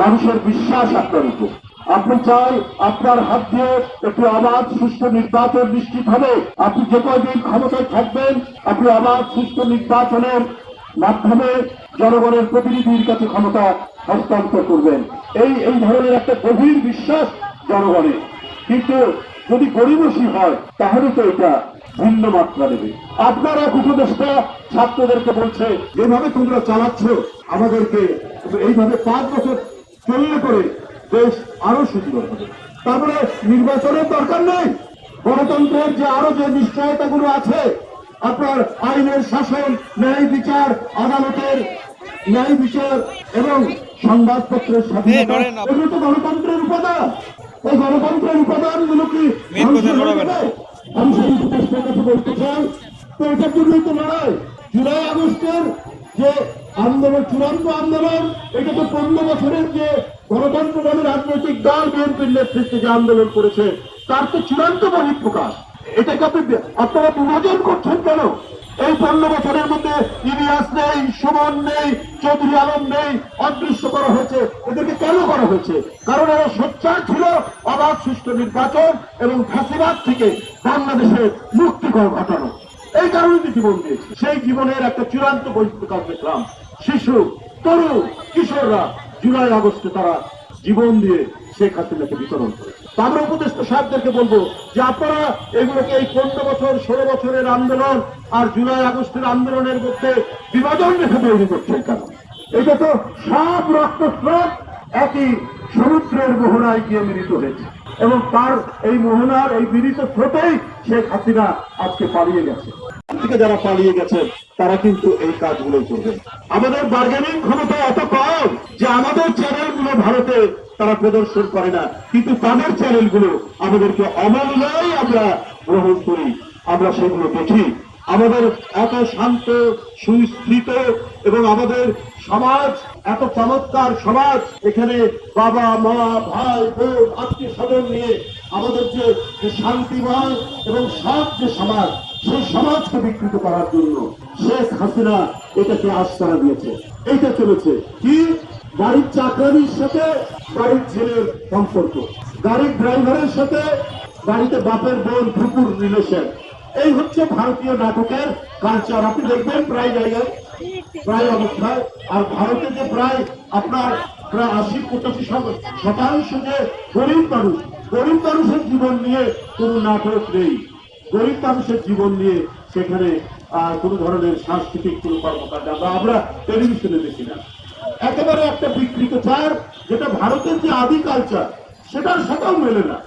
মানুষের বিশ্বাস আপনার উপর। আপনি চাই আপনার হাত দিয়ে একটি অবাধ সুষ্ঠু নির্বাচন নিশ্চিত হবে। আপনি যে কয়দিন ক্ষমতায় থাকবেন, আপনি অবাধ সুষ্ঠু নির্বাচনের মাধ্যমে জনগণের প্রতিনিধির কাছে ক্ষমতা হস্তান্তর করবেন। এই ধরনের একটা গভীর বিশ্বাস জনগণের। কিন্তু যদি গরিবসী হয় তাহলে তো এটা ভিন্ন মাত্রা নেবে। আপনার এক উপদেষ্টা ছাত্রদেরকে বলছে, যেভাবে তোমরা চালাচ্ছ আমাদেরকে এইভাবে 5 বছর চললে করে দেশ আরো সুন্দর হবে। তারপরে নির্বাচনের দরকার নেই। গণতন্ত্রের যে আরো যে নিশ্চয়তাগুলো আছে, আপনার আইনের শাসন, ন্যায় বিচার, আদালতের ন্যায় বিচার এবং সংবাদপত্রের স্বাধীনতা, এগুলো তো গণতন্ত্রের উপাদান। এই গণতন্ত্রের উপাদানগুলো কি আমি সেই উপদেষ্টার কাছে বলতে চাই। তো এটার জন্যই তো লড়াই। জুলাই আগস্টের যে আন্দোলন, চূড়ান্ত আন্দোলন, এটা তো 15 বছরের যে গণতন্ত্র নামে রাজনৈতিক দল বিএনপির নেতৃত্বে যে আন্দোলন করেছে তার তো চূড়ান্ত বহিঃপ্রকাশ। এটাকে আপনারা বিভাজন করছেন কেন? এই 15 বছরের মধ্যে ইলিয়াস নেই, সুমন নেই, চৌধুরী আলম নেই, অদৃশ্য করা হয়েছে। এদেরকে কেন করা হয়েছে? কারণ এরা সোচ্চার ছিল অবাধ সুষ্ঠু নির্বাচন এবং ফ্যাসিবাদ থেকে বাংলাদেশের মুক্তিকর ঘটানো। এই কারণে জীবন দিয়েছে। সেই জীবনের একটা চূড়ান্ত বহিঃপ্রকাশ দেখলাম। শিশু, তরুণ, কিশোররা জুলাই আগস্টে তারা জীবন দিয়ে শেখ হাসিনাকে বিতরণ করেছে। আমরা উপদেষ্টা সাহেবদেরকে বলবো যে আপনারা এগুলোকে এই 15 বছর 16 বছরের আন্দোলন আর জুলাই আগস্টের আন্দোলনের মধ্যে বিভাজন রেখে তৈরি করছেন কেন? এটা তো সব রক্তস্রোত একই সমুদ্রের মোহনায় গিয়ে মিলিত হয়েছে এবং তার এই মোহনার এই মিলিত স্রোতেই শেখ হাসিনা আজকে পালিয়ে গেছে। থেকে যারা পালিয়ে গেছেন তারা কিন্তু এই কাজগুলোই করবেন। আমাদের বার্গেনিং ক্ষমতা এত কম যে আমাদের চ্যানেলগুলো ভারতে তারা প্রদর্শন করে না, কিন্তু তাদের চ্যানেলগুলো আমাদেরকে অমূল্যই আমরা গ্রহণ করি, আমরা সেগুলো দেখি। আমাদের এত শান্ত, সুস্থিত এবং আমাদের সমাজ এত চমৎকার সমাজ, এখানে বাবা মা ভাই বোন আত্মীয় স্বজন নিয়ে আমাদের যে শান্তিময় এবং সৎ যে সমাজ, সেই সমাজকে বিকৃত করার জন্য শেখ হাসিনা এটাকে আশ্রয় দিয়েছে। এইটা চলেছে কি? গাড়ির চাকরানির সাথে গাড়ির ছেলের সম্পর্ক, গাড়ির ড্রাইভারের সাথে গাড়িতে বাপের বোন ফুপুর রিলেশন। এই হচ্ছে ভারতীয় নাটকের কালচার। আপনি দেখবেন প্রায় জায়গায়, প্রায় অবস্থায়। আর ভারতে যে প্রায় আপনার 80-85% যে গরিব মানুষ, গরিব মানুষের জীবন নিয়ে কোনো নাটক নেই। গরিব মানুষের জীবন নিয়ে সেখানে কোনো ধরনের সাংস্কৃতিক কোনো কর্মকাণ্ড আমরা টেলিভিশনে দেখি না। একেবারে একটা বিকৃত চার, যেটা ভারতের যে আদি কালচার সেটার সাথেও মেলে না।